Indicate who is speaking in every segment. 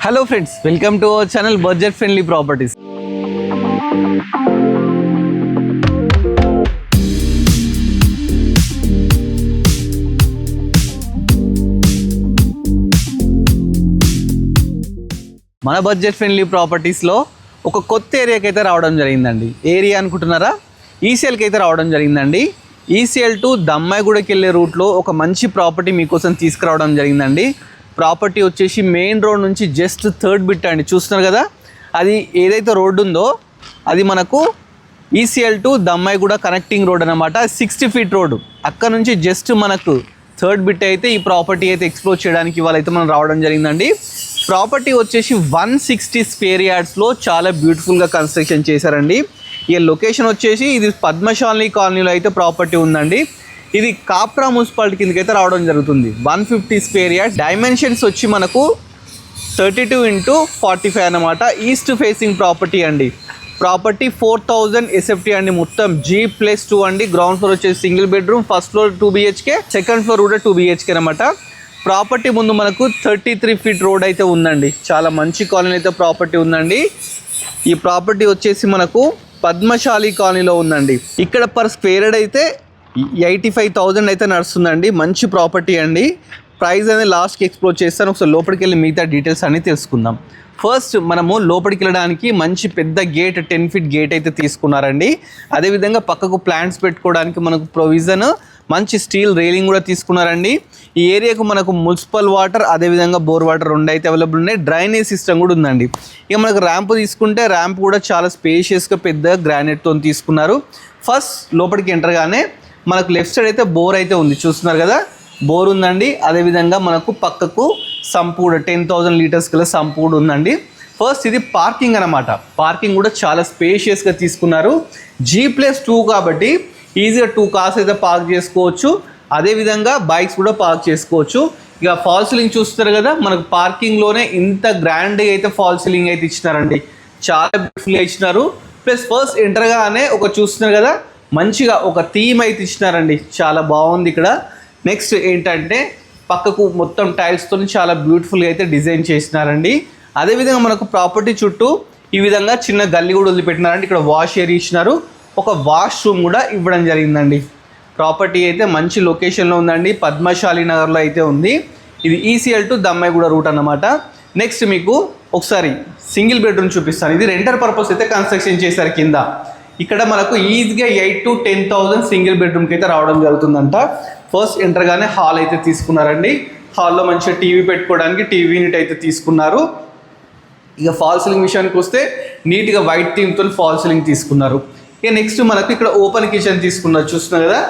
Speaker 1: Hello friends, welcome to our channel budget friendly properties. మన budget friendly ప్రాపర్టీస్లో ఒక కొత్త ఏరియాకి అయితే రావడం జరిగిందండి. ఏరియా అనుకుంటున్నారా? ఈసీఎల్కి అయితే రావడం జరిగిందండి. ఈసీఎల్ టు దమ్మాయిగూడకి వెళ్ళే రూట్లో ఒక మంచి ప్రాపర్టీ మీకోసం తీసుకురావడం జరిగిందండి. ప్రాపర్టీ వచ్చేసి మెయిన్ రోడ్ నుంచి జస్ట్ థర్డ్ బిట్ అండి. చూస్తున్నారు కదా, అది ఏదైతే రోడ్డు ఉందో అది మనకు ECL to Dammaiguda connecting road అనమాట. 60 ఫీట్ రోడ్డు. అక్కడ నుంచి జస్ట్ మనకు థర్డ్ బిట్ అయితే ఈ ప్రాపర్టీ అయితే ఎక్స్ప్లోర్ చేయడానికి ఇవాళైతే మనం రావడం జరిగిందండి. ప్రాపర్టీ వచ్చేసి 160 స్క్వేర్ యార్డ్స్లో చాలా బ్యూటిఫుల్గా కన్స్ట్రక్షన్ చేశారండి. ఈ లొకేషన్ వచ్చేసి ఇది పద్మశాలిని కాలనీలో అయితే ప్రాపర్టీ ఉందండి. ఇది కాప్రా మున్సిపాలిటీ కిందకి అయితే రావడం జరుగుతుంది. 150 స్క్వేర్ యార్డ్స్. డైమెన్షన్స్ వచ్చి మనకు 32x45 అనమాట. ఈస్ట్ ఫేసింగ్ ప్రాపర్టీ అండి. ప్రాపర్టీ 4000 SFT అండి. మొత్తం G+2 అండి. గ్రౌండ్ ఫ్లోర్ వచ్చేసి single bedroom, first floor 2 BHK, second floor కూడా 2 BHK అనమాట. ప్రాపర్టీ ముందు మనకు 33 ఫీట్ రోడ్ అయితే ఉందండి. చాలా మంచి కాలనీ అయితే ప్రాపర్టీ ఉందండి. ఈ ప్రాపర్టీ వచ్చేసి మనకు పద్మశాలి కాలనీలో ఉందండి. ఇక్కడ పర్ స్క్వేర్ యార్డ్ అయితే 85,000 అయితే నడుస్తుందండి. మంచి ప్రాపర్టీ అండి. ప్రైస్ అనేది లాస్ట్కి ఎక్స్ప్లోర్ చేస్తాను. ఒకసారి లోపలికి వెళ్ళి మిగతా డీటెయిల్స్ అన్నీ తెలుసుకుందాం. ఫస్ట్ మనము లోపలికి వెళ్ళడానికి మంచి పెద్ద గేట్, 10 ఫీట్ గేట్ అయితే తీసుకున్నారండి. అదేవిధంగా పక్కకు ప్లాంట్స్ పెట్టుకోవడానికి మనకు ప్రొవిజన్ మంచి స్టీల్ రైలింగ్ కూడా తీసుకున్నారండి. ఈ ఏరియాకు మనకు మున్సిపల్ వాటర్, అదేవిధంగా బోర్ వాటర్ రెండు అయితే అవైలబుల్ ఉన్నాయి. డ్రైనేజ్ సిస్టమ్ కూడా ఉందండి. ఇక మనకు ర్యాంప్ తీసుకుంటే ర్యాంప్ కూడా చాలా స్పేషియస్గా పెద్ద గ్రానైట్తో తీసుకున్నారు. ఫస్ట్ లోపలికి ఎంటర్గానే మనకు లెఫ్ట్ సైడ్ అయితే బోర్ అయితే ఉంది. చూస్తున్నారు కదా, బోర్ ఉందండి. అదేవిధంగా మనకు పక్కకు సంపూడ్ 10,000 లీటర్స్ గల సంపూడ్ ఉందండి. ఫస్ట్ ఇది పార్కింగ్ అనమాట. పార్కింగ్ కూడా చాలా స్పేషియస్గా తీసుకున్నారు. G+2 కాబట్టి ఈజీగా 2 కార్స్ అయితే పార్క్ చేసుకోవచ్చు. అదేవిధంగా బైక్స్ కూడా పార్క్ చేసుకోవచ్చు. ఇక ఫాల్ సీలింగ్ చూస్తారు కదా, మనకు పార్కింగ్లోనే ఇంత గ్రాండ్గా అయితే ఫాల్ సీలింగ్ అయితే ఇచ్చినారండి. చాలా బ్యూటిఫుల్గా ఇచ్చినారు. ప్లస్ ఫస్ట్ ఎంటర్గానే ఒక చూస్తున్నారు కదా, మంచిగా ఒక థీమ్ అయితే ఇచ్చినారండి. చాలా బాగుంది ఇక్కడ. నెక్స్ట్ ఏంటంటే పక్కకు మొత్తం టైల్స్తో చాలా బ్యూటిఫుల్గా అయితే డిజైన్ చేసినారండి. అదేవిధంగా మనకు ప్రాపర్టీ చుట్టూ ఈ విధంగా చిన్న గల్లీ కూడా వదిలిపెట్టినారండి. ఇక్కడ వాష్ ఏరియా ఇచ్చినారు. ఒక వాష్రూమ్ కూడా ఇవ్వడం జరిగిందండి. ప్రాపర్టీ అయితే మంచి లొకేషన్లో ఉందండి. పద్మశాలి నగర్లో అయితే ఉంది. ఇది ఈసీఎల్ టు దమ్మాయిగూడ రూట్ అన్నమాట. నెక్స్ట్ మీకు ఒకసారి సింగిల్ బెడ్రూమ్ చూపిస్తాను. ఇది రెంటల్ పర్పస్ అయితే కన్స్ట్రక్షన్ చేశారు. కింద ఇక్కడ మనకు ఈజీగా 8,000 to 10,000 సింగిల్ బెడ్రూమ్కి అయితే రావడం జరుగుతుందంట. ఫస్ట్ ఎంటర్గానే హాల్ అయితే తీసుకున్నారండి. హాల్లో మంచిగా టీవీ పెట్టుకోవడానికి టీవీ యూనిట్ అయితే తీసుకున్నారు. ఇక ఫాల్ సీలింగ్ విషయానికి వస్తే నీట్గా వైట్ థీమ్తో ఫాల్ సీలింగ్ తీసుకున్నారు. ఇక నెక్స్ట్ మనకు ఇక్కడ ఓపెన్ కిచెన్ తీసుకున్నారు. చూస్తున్నారు కదా,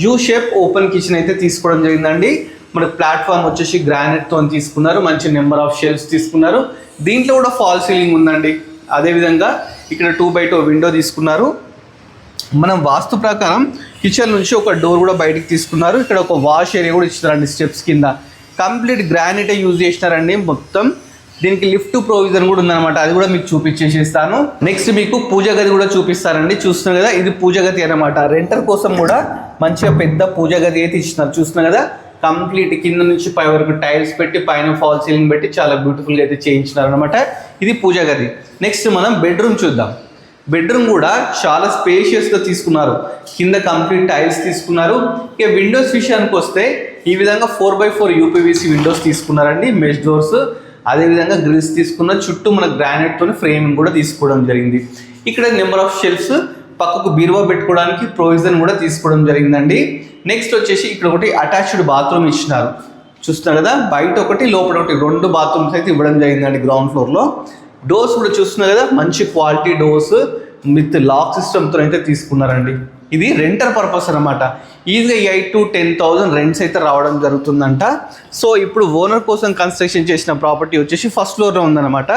Speaker 1: యూ షేప్ ఓపెన్ కిచెన్ అయితే తీసుకోవడం జరిగిందండి. మనకు ప్లాట్ఫామ్ వచ్చేసి గ్రానైట్తో తీసుకున్నారు. మంచి నెంబర్ ఆఫ్ షెల్ఫ్స్ తీసుకున్నారు. దీంట్లో కూడా ఫాల్ సీలింగ్ ఉందండి. అదేవిధంగా ఇక్కడ 2x2 విండో తీసుకున్నారు. మనం వాస్తు ప్రకారం కిచెన్ నుంచి ఒక డోర్ కూడా బయటికి తీసుకున్నారు. ఇక్కడ ఒక వాష్ ఏరియా కూడా ఇచ్చినారండి. స్టెప్స్ కింద కంప్లీట్ గ్రానైటే యూజ్ చేసినారండి. మొత్తం దీనికి లిఫ్ట్ ప్రొవిజన్ కూడా ఉందన్నమాట. అది కూడా మీకు చూపించేసిస్తాను. నెక్స్ట్ మీకు పూజ గది కూడా చూపిస్తారండి. చూస్తున్నారు కదా, ఇది పూజ గది అనమాట. రెంటర్ కోసం కూడా మంచిగా పెద్ద పూజ గది అయితే ఇచ్చినారు. చూస్తున్నారు కదా, కంప్లీట్ కింద నుంచి పై వరకు టైల్స్ పెట్టి పైన ఫాల్ సీలింగ్ పెట్టి చాలా బ్యూటిఫుల్గా అయితే చేయించినారు అనమాట. ఇది పూజ గది. నెక్స్ట్ మనం బెడ్రూమ్ చూద్దాం. బెడ్రూమ్ కూడా చాలా స్పేషియస్గా తీసుకున్నారు. కింద కంప్లీట్ టైల్స్ తీసుకున్నారు. ఇక విండోస్ విషయానికి వస్తే ఈ విధంగా 4x4 UPVC విండోస్ తీసుకున్నారండి. మెష్ డోర్స్, అదేవిధంగా గ్రిల్స్ తీసుకున్న చుట్టూ మన గ్రానైట్తో ఫ్రేమింగ్ కూడా తీసుకోవడం జరిగింది. ఇక్కడ నెంబర్ ఆఫ్ షెల్ఫ్స్, పక్కకు బీరువా పెట్టుకోవడానికి ప్రొవిజన్ కూడా తీసుకోవడం జరిగిందండి. నెక్స్ట్ వచ్చేసి ఇక్కడ ఒకటి అటాచ్డ్ బాత్రూమ్ ఇచ్చినారు. చూస్తున్నారు కదా, బయట ఒకటి లోపల ఒకటి 2 బాత్రూమ్స్ అయితే ఇవ్వడం జరిగిందండి గ్రౌండ్ ఫ్లోర్లో. డోర్స్ కూడా చూస్తున్నారు కదా, మంచి క్వాలిటీ డోర్స్ విత్ లాక్ సిస్టమ్తో అయితే తీసుకున్నారండి. ఇది రెంటర్ పర్పస్ అనమాట. ఈజీగా 8,000 to 10,000 రెంట్స్ అయితే రావడం జరుగుతుందంట. సో ఇప్పుడు ఓనర్ కోసం కన్స్ట్రక్షన్ చేసిన ప్రాపర్టీ వచ్చేసి ఫస్ట్ ఫ్లోర్లో ఉందన్నమాట.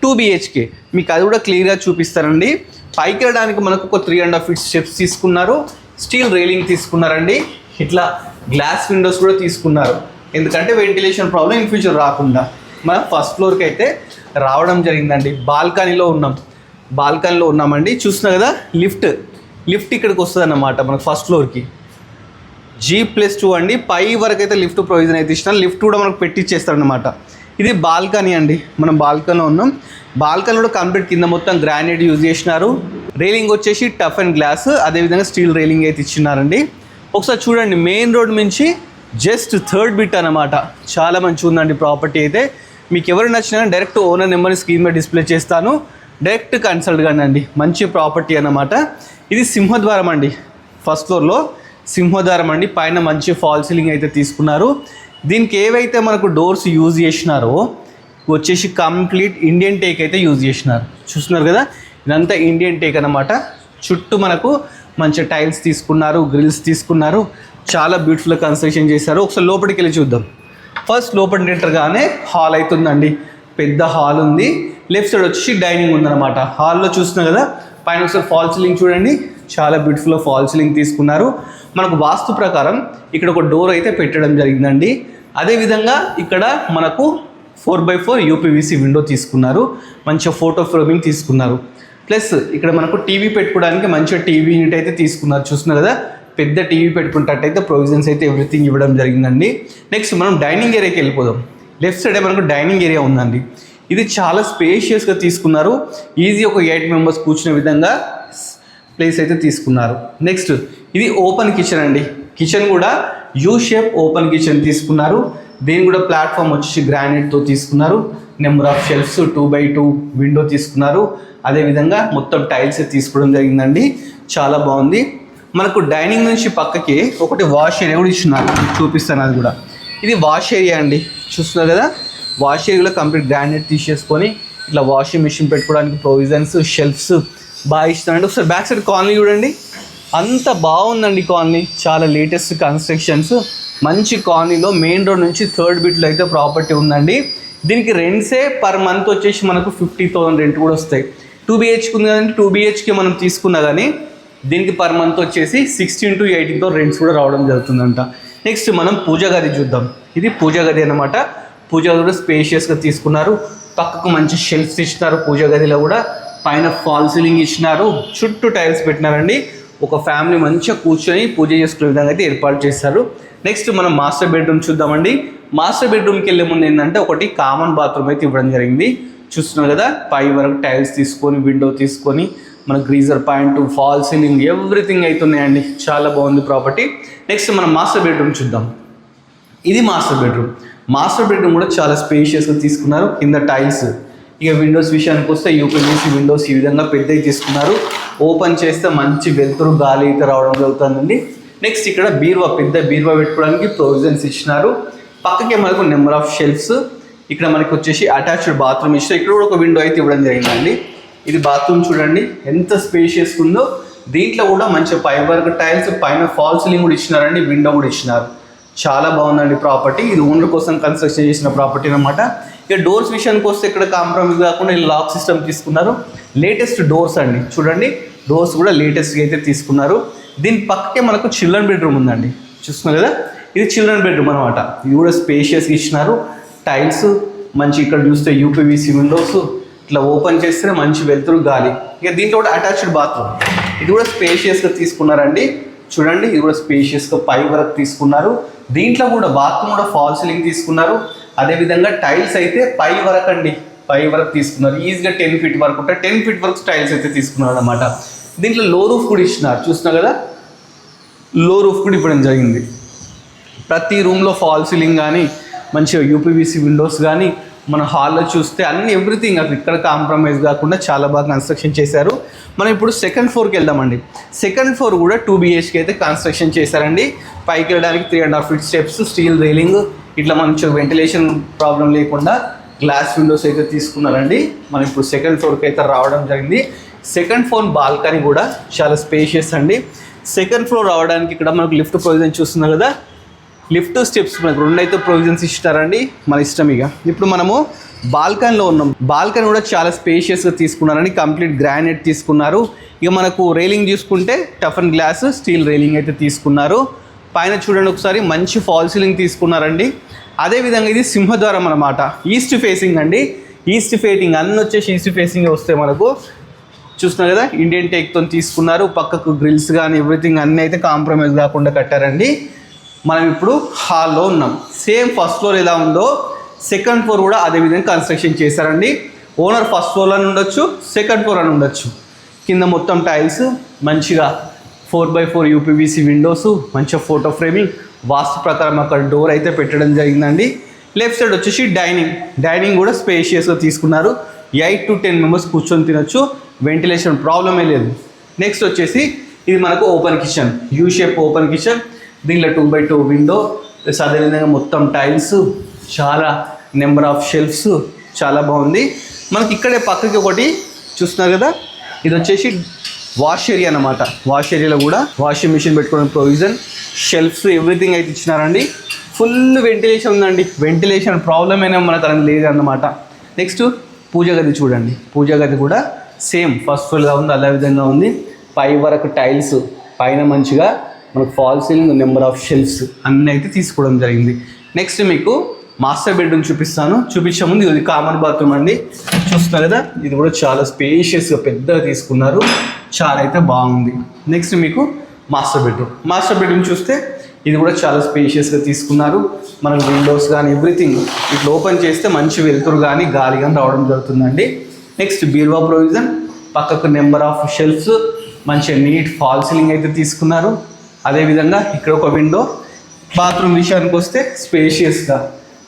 Speaker 1: 2 BHK. మీకు అది కూడా క్లియర్గా చూపిస్తారండి. పైకి వెళ్ళడానికి మనకు ఒక 3.5 feet స్టెప్స్ తీసుకున్నారు. స్టీల్ రైలింగ్ తీసుకున్నారండి. ఇట్లా గ్లాస్ విండోస్ కూడా తీసుకున్నారు. ఎందుకంటే వెంటిలేషన్ ప్రాబ్లం ఇన్ ఫ్యూచర్ రాకుండా. మనం ఫస్ట్ ఫ్లోర్కి అయితే రావడం జరిగిందండి. బాల్కనీలో ఉన్నామండి. చూస్తున్నా కదా, లిఫ్ట్ ఇక్కడికి వస్తుంది అన్నమాట మనకు ఫస్ట్ ఫ్లోర్కి. G+2 అండి. పై వరకు అయితే లిఫ్ట్ ప్రొవిజన్ అయితే ఇచ్చినా లిఫ్ట్ కూడా మనకు పెట్టిచ్చేస్తారనమాట. ఇది బాల్కనీ అండి, మనం బాల్కనీలో ఉన్నాం. బాల్కనీ కూడా కంప్లీట్ కింద మొత్తం గ్రానైట్ యూజ్ చేసినారు. రైలింగ్ వచ్చేసి టఫ్ అండ్ గ్లాస్, అదేవిధంగా స్టీల్ రైలింగ్ అయితే ఇచ్చినారండి. ఒకసారి చూడండి, మెయిన్ రోడ్ నుంచి జస్ట్ 3rd బిట్ అనమాట. చాలా మంచిగా ఉందండి ప్రాపర్టీ అయితే. మీకు ఎవరు నచ్చినా డైరెక్ట్ ఓనర్ నెంబర్ని స్క్రీన్ మీద డిస్ప్లే చేస్తాను, డైరెక్ట్ కన్సల్ట్ కానండి. మంచి ప్రాపర్టీ అన్నమాట. ఇది సింహద్వారం అండి, ఫస్ట్ ఫ్లోర్లో సింహద్వారం అండి. పైన మంచి ఫాల్ సీలింగ్ అయితే తీసుకున్నారు. దీనికి ఏవైతే మనకు డోర్స్ యూజ్ చేసినారో వచ్చేసి కంప్లీట్ ఇండియన్ టేక్ అయితే యూజ్ చేసినారు. చూస్తున్నారు కదా, ఇదంతా ఇండియన్ టేక్ అనమాట. చుట్టూ మనకు మంచి టైల్స్ తీసుకున్నారు, గ్రిల్స్ తీసుకున్నారు. చాలా బ్యూటిఫుల్గా కన్స్ట్రక్షన్ చేశారు. ఒకసారి లోపలికి వెళ్ళి చూద్దాం. ఫస్ట్ లోపలికి ఎంటర్గానే హాల్ అవుతుందండి, పెద్ద హాల్ ఉంది. లెఫ్ట్ సైడ్ వచ్చి డైనింగ్ ఉందన్నమాట. హాల్లో చూస్తున్నాం కదా, పైన ఒకసారి ఫాల్ సీలింగ్ చూడండి, చాలా బ్యూటిఫుల్గా ఫాల్ సీలింగ్ తీసుకున్నారు. మనకు వాస్తు ప్రకారం ఇక్కడ ఒక డోర్ అయితే పెట్టడం జరిగిందండి. అదేవిధంగా ఇక్కడ మనకు 4x4 యూపీవీసీ విండో తీసుకున్నారు. మంచిగా ఫోటో ఫ్రేమింగ్ తీసుకున్నారు. ప్లస్ ఇక్కడ మనకు టీవీ పెట్టుకోవడానికి మంచిగా టీవీ యూనిట్ అయితే తీసుకున్నారు. చూస్తున్నారు కదా, పెద్ద టీవీ పెట్టుకున్నట్టయితే ప్రొవిజన్స్ అయితే ఎవ్రీథింగ్ ఇవ్వడం జరిగిందండి. నెక్స్ట్ మనం డైనింగ్ ఏరియాకి వెళ్ళిపోదాం. లెఫ్ట్ సైడే మనకు డైనింగ్ ఏరియా ఉందండి. ఇది చాలా స్పేషియస్గా తీసుకున్నారు. ఈజీ ఒక 8 మెంబర్స్ కూర్చునే విధంగా ప్లేస్ అయితే తీసుకున్నారు. నెక్స్ట్ ఇది ఓపెన్ కిచెన్ అండి. కిచెన్ కూడా యూ షేప్ ఓపెన్ కిచెన్ తీసుకున్నారు. దీని కూడా ప్లాట్ఫామ్ వచ్చి గ్రానైట్తో తీసుకున్నారు. Number of shelves 2x2 window తీసుకున్నారు. అదేవిధంగా మొత్తం టైల్స్ తీసుకోవడం జరిగిందండి. చాలా బాగుంది. మనకు డైనింగ్ నుంచి పక్కకి ఒకటి వాష్ ఏరియా కూడా ఇస్తున్నారు, చూపిస్తాను అది కూడా. ఇది వాష్ ఏరియా అండి, చూస్తున్నారు కదా. వాష్ ఏరియాలో కంప్లీట్ గ్రానైట్ తీసేసుకొని ఇట్లా వాషింగ్ మిషన్ పెట్టుకోవడానికి ప్రొవిజన్స్, షెల్ఫ్స్ బాగా ఇస్తున్నారండి. ఒకసారి బ్యాక్ సైడ్ కాలనీ చూడండి, అంత బాగుందండి కాలనీ. చాలా లేటెస్ట్ కన్స్ట్రక్షన్స్, మంచి కాలనీలో మెయిన్ రోడ్ నుంచి 3rd బిట్లో అయితే ప్రాపర్టీ ఉందండి. దీనికి రెంట్సే పర్ మంత్ వచ్చేసి మనకు 50,000 రెంట్ కూడా వస్తాయి. 2 BHK ఉంది కదండి, 2 BHK మనం తీసుకున్నా కానీ దీనికి పర్ మంత్ వచ్చేసి 16 to 18 రెంట్స్ కూడా రావడం జరుగుతుందంట. నెక్స్ట్ మనం పూజా గది చూద్దాం. ఇది పూజా గది అనమాట. పూజా గది కూడా స్పేషియస్గా తీసుకున్నారు. పక్కకు మంచి షెల్ఫ్స్ ఇచ్చినారు. పూజా గదిలో కూడా పైన ఫాల్ సీలింగ్ ఇచ్చినారు. చుట్టూ టైల్స్ పెట్టినారండి. ఒక ఫ్యామిలీ మంచిగా కూర్చొని పూజ చేసుకునే విధంగా అయితే ఏర్పాటు చేస్తారు. నెక్స్ట్ మనం మాస్టర్ బెడ్రూమ్ చూద్దామండి. మాస్టర్ బెడ్రూమ్కి వెళ్ళే ముందు ఏంటంటే ఒకటి కామన్ బాత్రూమ్ అయితే ఇవ్వడం జరిగింది. చూస్తున్నాం కదా, పై వరకు టైల్స్ తీసుకొని విండో తీసుకొని మన geyser point, fall ceiling everything అవుతున్నాయండి. చాలా బాగుంది ప్రాపర్టీ. నెక్స్ట్ మనం మాస్టర్ బెడ్రూమ్ చూద్దాం. ఇది మాస్టర్ బెడ్రూమ్. మాస్టర్ బెడ్రూమ్ కూడా చాలా స్పేషియస్గా తీసుకున్నారు. కింద టైల్స్, ఇక విండోస్ విషయానికి వస్తే యూపీవీసీ విండోస్ ఈ విధంగా పెద్దవి తీసుకున్నారు. ఓపెన్ చేస్తే మంచి వెలుతురు గాలి అయితే రావడం జరుగుతుందండి. నెక్స్ట్ ఇక్కడ బీరువా, పెద్ద బీరువా పెట్టుకోవడానికి ప్రొవిజన్స్ ఇచ్చినారు. పక్కకే మనకు నెంబర్ ఆఫ్ షెల్ఫ్స్. ఇక్కడ మనకి వచ్చేసి అటాచ్డ్ బాత్రూమ్ ఇచ్చారు. ఇక్కడ కూడా ఒక విండో అయితే ఇవ్వడం జరిగిందండి. ఇది బాత్రూమ్ చూడండి ఎంత స్పేషియస్ ఉందో. దీంట్లో కూడా మంచి పై వర్క్ టైల్స్, పైన ఫాల్ సీలింగ్ కూడా ఇచ్చినారండి, విండో కూడా ఇచ్చినారు. చాలా బాగుందండి ప్రాపర్టీ. ఇది ఓనర్ కోసం కన్స్ట్రక్షన్ చేసిన ప్రాపర్టీ అనమాట. ఇక డోర్స్ విషయానికి వస్తే ఇక్కడ కాంప్రమైజ్ కాకుండా లాక్ సిస్టమ్ తీసుకున్నారు. లేటెస్ట్ డోర్స్ అండి, చూడండి డోర్స్ కూడా లేటెస్ట్గా అయితే తీసుకున్నారు. దీని పక్కకే మనకు చిల్డ్రన్ బెడ్రూమ్ ఉందండి. చూస్తున్నారు కదా, ఇది చిల్డ్రన్ బెడ్రూమ్ అనమాట. ఇది కూడా స్పేషియస్గా ఇచ్చినారు. టైల్స్ మంచి, ఇక్కడ చూస్తే యూపీవీసీ విండోస్, ఇట్లా ఓపెన్ చేస్తే మంచి వెలుతురు గాలి. ఇక దీంట్లో కూడా అటాచ్డ్ బాత్రూమ్, ఇది కూడా స్పేషియస్గా తీసుకున్నారండి. చూడండి, ఇది కూడా స్పేషియస్గా పై వరకు తీసుకున్నారు. దీంట్లో కూడా బాత్రూమ్ కూడా ఫాల్ సీలింగ్ తీసుకున్నారు. అదేవిధంగా టైల్స్ అయితే పై వరకు అండి, పై వరకు తీసుకున్నారు. ఈజీగా 10 feet వరకు ఉంటాయి. 10 feet వరకు టైల్స్ అయితే తీసుకున్నారు అనమాట. దీంట్లో లో రూఫ్ కూడా ఇచ్చినారు. చూస్తున్నారు కదా, లో రూఫ్ కూడా ఇవ్వడం జరిగింది. ప్రతి రూమ్లో ఫాల్ సీలింగ్ కానీ, మంచిగా యూపీవీసీ విండోస్ కానీ, మన హాల్లో చూస్తే అన్ని ఎవ్రీథింగ్ అసలు ఇక్కడ కాంప్రమైజ్ కాకుండా చాలా బాగా కన్స్ట్రక్షన్ చేశారు. మనం ఇప్పుడు 2nd floorకి వెళ్దామండి. 2nd floor కూడా 2 BHK అయితే కన్స్ట్రక్షన్ చేశారండి. పైకి వెళ్ళడానికి 3.5 feet స్టెప్స్, స్టీల్ రైలింగ్, ఇట్లా మంచిగా వెంటిలేషన్ ప్రాబ్లం లేకుండా గ్లాస్ విండోస్ అయితే తీసుకున్నారండి. మనం ఇప్పుడు 2nd floorకి అయితే రావడం జరిగింది. 2nd floor బాల్కనీ కూడా చాలా స్పేషియస్ అండి. 2nd floor రావడానికి ఇక్కడ మనకు లిఫ్ట్ ప్రొవిజన్ చూస్తున్నాం కదా, లిఫ్ట్ స్టెప్స్ మనకు 2 అయితే ప్రొవిజన్స్ ఇస్తారండి, మన ఇష్టం. ఇక ఇప్పుడు మనము బాల్కనీలో ఉన్నాం. బాల్కనీ కూడా చాలా స్పేషియస్గా తీసుకున్నారండి. కంప్లీట్ గ్రానైట్ తీసుకున్నారు. ఇక మనకు రైలింగ్ చూసుకుంటే tough and glass, steel railing అయితే తీసుకున్నారు. పైన చూడండి ఒకసారి మంచి ఫాల్ సీలింగ్ తీసుకున్నారండి. అదేవిధంగా ఇది సింహద్వారం అనమాట. ఈస్ట్ ఫేసింగ్ అండి. ఈస్ట్ ఫేసింగ్ అన్నీ వచ్చేసి ఈస్ట్ ఫేసింగ్ వస్తే మనకు చూస్తున్నారు కదా, ఇండియన్ టేక్తో తీసుకున్నారు. పక్కకు గ్రిల్స్ కానీ ఎవ్రీథింగ్ అన్నీ అయితే కాంప్రమైజ్ కాకుండా కట్టారండి. మనం ఇప్పుడు హాల్లో ఉన్నాం. సేమ్ ఫస్ట్ ఫ్లోర్ ఎలా ఉందో సెకండ్ ఫ్లోర్ కూడా అదే విధంగా కన్స్ట్రక్షన్ చేశారండి. ఓనర్ ఫస్ట్ ఫ్లోర్ అని ఉండొచ్చు, సెకండ్ ఫ్లోర్ అని ఉండొచ్చు. కింద మొత్తం టైల్స్, మంచిగా 4x4 యూపీవీసీ విండోస్, మంచిగా ఫోటో ఫ్రేమింగ్, వాస్తు ప్రకారం అక్కడ డోర్ అయితే పెట్టడం జరిగిందండి. లెఫ్ట్ సైడ్ వచ్చేసి డైనింగ్ కూడా స్పేషియస్గా తీసుకున్నారు. 8 to 10 మెంబర్స్ కూర్చొని తినొచ్చు, వెంటిలేషన్ ప్రాబ్లమే లేదు. నెక్స్ట్ వచ్చేసి ఇది మనకు open kitchen, U shape open kitchen. దీంట్లో 2x2 విండో, ప్లస్ అదేవిధంగా మొత్తం టైల్స్, చాలా నెంబర్ ఆఫ్ షెల్ఫ్స్, చాలా బాగుంది. మనకి ఇక్కడే పక్కకి ఒకటి చూస్తున్నారు కదా, ఇది వచ్చేసి వాష్ ఏరియా అన్నమాట. వాష్ ఏరియాలో కూడా వాషింగ్ మిషన్ పెట్టుకోవడం ప్రొవిజన్, షెల్ఫ్స్, ఎవ్రీథింగ్ అయితే ఇచ్చినారండి. ఫుల్ వెంటిలేషన్ ఉందండి, వెంటిలేషన్ ప్రాబ్లం అయినా మనకు అనేది లేదన్నమాట. నెక్స్ట్ పూజ గది చూడండి, పూజ గది కూడా సేమ్ ఫస్ట్ ఫ్లోర్గా ఉంది, అదే విధంగా ఉంది. పై వరకు టైల్స్, పైన మంచిగా మనకు fall ceiling, number of shelves అన్నీ అయితే తీసుకోవడం జరిగింది. నెక్స్ట్ మీకు మాస్టర్ బెడ్రూమ్ చూపించే ముందు ఇది కామన్ బాత్రూమ్ అండి. చూస్తున్నారు కదా, ఇది కూడా చాలా స్పేషియస్గా పెద్దగా తీసుకున్నారు, చాలా అయితే బాగుంది. నెక్స్ట్ మీకు మాస్టర్ బెడ్రూమ్ చూస్తే ఇది కూడా చాలా స్పేషియస్గా తీసుకున్నారు. మనకు విండోస్ కానీ ఎవ్రీథింగ్ ఇట్లా ఓపెన్ చేస్తే మంచి వెలుతురు కానీ గాలి కానీ రావడం జరుగుతుందండి. నెక్స్ట్ బీరువా ప్రొవిజన్, పక్కకు నెంబర్ ఆఫ్ షెల్ఫ్స్, మంచిగా నీట్ ఫాల్ సీలింగ్ అయితే తీసుకున్నారు. అదేవిధంగా ఇక్కడ ఒక విండో. బాత్రూమ్ విషయానికి వస్తే స్పేషియస్గా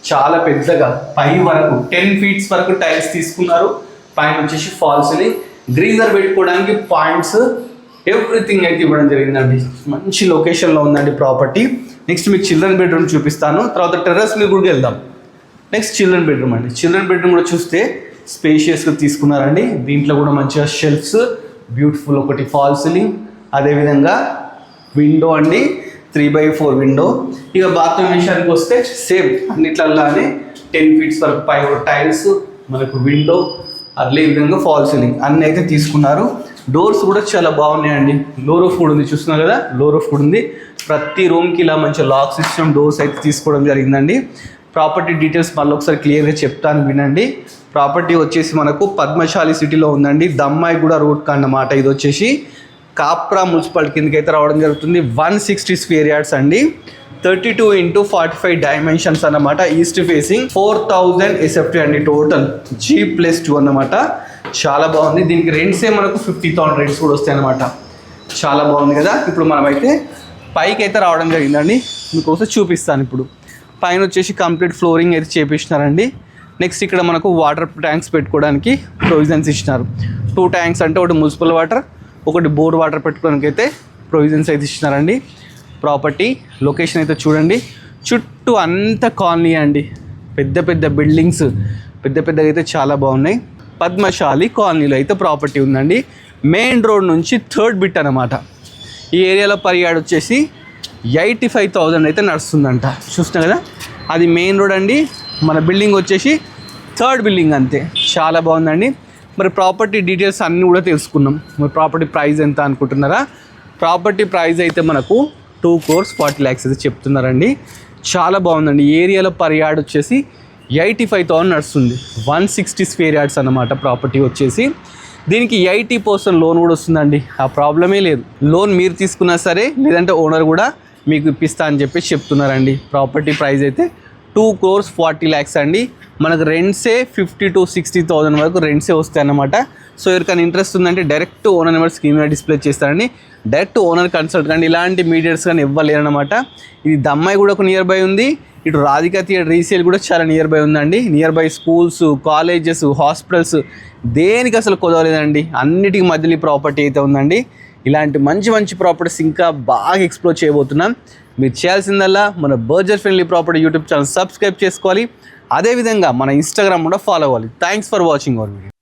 Speaker 1: చాలా పెద్దగా పై వరకు 10 feet వరకు టైల్స్ తీసుకున్నారు. పైన వచ్చేసి ఫాల్ సీలింగ్, గ్రీజర్ పెట్టుకోవడానికి పాయింట్స్, ఎవ్రీథింగ్ అయితే ఇవ్వడం జరిగిందండి. మంచి లొకేషన్లో ఉందండి ప్రాపర్టీ. నెక్స్ట్ మీకు చిల్డ్రన్ బెడ్రూమ్ చూపిస్తాను, తర్వాత టెర్రస్ మీద కూడా వెళ్దాం. నెక్స్ట్ చిల్డ్రన్ బెడ్రూమ్ అండి. చిల్డ్రన్ బెడ్రూమ్ కూడా చూస్తే స్పేషియస్గా తీసుకున్నారండి. దీంట్లో కూడా మంచిగా షెల్ఫ్స్, బ్యూటిఫుల్ ఒకటి ఫాల్ సీలింగ్, అదేవిధంగా విండో అండి, 3x4 విండో. ఇక బాత్రూమ్ విషయానికి వస్తే సేమ్ అన్నిట్లలానే 10 feet వరకు పై టైల్స్, మనకు విండో, అదే విధంగా ఫాల్ సీలింగ్ అన్నీ అయితే తీసుకున్నారు. డోర్స్ కూడా చాలా బాగున్నాయండి. లో రూఫ్ కూడా ఉంది, చూస్తున్నారు కదా, లో రూఫ్ కూడా ఉంది. ప్రతి రూమ్కి ఇలా మంచి లాక్ సిస్టమ్ డోర్స్ అయితే తీసుకోవడం జరిగిందండి. ప్రాపర్టీ డీటెయిల్స్ మళ్ళీ ఒకసారి క్లియర్గా చెప్తాను వినండి. ప్రాపర్టీ వచ్చేసి మనకు పద్మశాలి సిటీలో ఉందండి, దమ్మాయిగూడ రోడ్ అన్నమాట. ఇది వచ్చేసి కాప్రా మున్సిపాలిటీ కిందకి అయితే రావడం జరుగుతుంది. 160 square yards అండి, 32x45 డైమెన్షన్స్ అన్నమాట. ఈస్ట్ ఫేసింగ్, 4000 SFT అండి టోటల్, G+2 అన్నమాట. చాలా బాగుంది. దీనికి రెంట్సే మనకు 50,000 రెంట్స్ కూడా వస్తాయి అన్నమాట. చాలా బాగుంది కదా. ఇప్పుడు మనమైతే పైకి అయితే రావడం జరిగిందండి, మీకోసం చూపిస్తాను. ఇప్పుడు పైన వచ్చేసి కంప్లీట్ ఫ్లోరింగ్ అయితే చేపిస్తున్నారండి. నెక్స్ట్ ఇక్కడ మనకు వాటర్ ట్యాంక్స్ పెట్టుకోవడానికి ప్రొవిజన్స్ ఇచ్చినారు. 2 ట్యాంక్స్ అంటే ఒకటి మున్సిపల్ వాటర్, ఒకటి బోర్ వాటర్ పెట్టుకోవడానికి అయితే ప్రొవిజన్స్ అయితే ఇచ్చినారండి. ప్రాపర్టీ లొకేషన్ అయితే చూడండి, చుట్టూ అంత కాలనీ అండి, పెద్ద పెద్ద బిల్డింగ్స్, పెద్దగా అయితే చాలా బాగున్నాయి. పద్మశాలి కాలనీలో అయితే ప్రాపర్టీ ఉందండి. మెయిన్ రోడ్ నుంచి 3rd బిట్ అనమాట. ఈ ఏరియాలో పర్ యార్డ్ వచ్చేసి 85,000 అయితే నడుస్తుందంట. చూస్తున్నా కదా, అది మెయిన్ రోడ్ అండి. మన బిల్డింగ్ వచ్చేసి 3rd బిల్డింగ్ అంతే. చాలా బాగుందండి. మరి ప్రాపర్టీ డీటెయిల్స్ అన్నీ కూడా తెలుసుకున్నాం. మరి ప్రాపర్టీ ప్రైస్ ఎంత అనుకుంటున్నారా? ప్రాపర్టీ ప్రైస్ అయితే మనకు 2,40 lakhs అయితే చెప్తున్నారండి. చాలా బాగుందండి. ఏరియాలో పర్ యార్డ్ వచ్చేసి 85,000 నడుస్తుంది. 160 square yards అన్నమాట ప్రాపర్టీ వచ్చేసి. దీనికి 80% లోన్ కూడా వస్తుందండి, ఆ ప్రాబ్లమే లేదు. లోన్ మీరు తీసుకున్నా సరే, లేదంటే ఓనర్ కూడా మీకు ఇప్పిస్తా అని చెప్పేసి చెప్తున్నారండి. ప్రాపర్టీ ప్రైస్ అయితే 2,40 lakhs అండి. మనకు రెంట్సే 50,000 to 60,000 వరకు రెంట్సే వస్తాయి అన్నమాట. సో ఎవరికైనా ఇంట్రెస్ట్ ఉందంటే డైరెక్ట్ ఓనర్ నెంబర్ స్క్రీన్ మీద డిస్ప్లే చేస్తారండి. డైరెక్ట్ ఓనర్ కన్సల్ట్ కానీ ఇలాంటి మీడియర్స్ కానీ ఇవ్వలేరన్నమాట. ఇది దమ్మాయి కూడా ఒక నియర్ బై ఉంది, ఇటు రాధికా థియేటర్ రీసేల్ కూడా చాలా నియర్ బై ఉందండి. Near by schools, colleges, hospitals, దేనికి అసలు కుదరలేదండి. అన్నిటికి మధ్యలో ఈ ప్రాపర్టీ అయితే ఉందండి. ఇలాంటి మంచి మంచి ప్రాపర్టీస్ ఇంకా బాగా ఎక్స్ప్లోర్ చేయబోతున్నాం. మీరు చేయాల్సిందల్లా మన Berger friendly property YouTube channel subscribe చేసుకోవాలి. అదేవిధంగా మన ఇన్స్టాగ్రామ్ కూడా ఫాలో అవ్వాలి. Thanks for watching our video.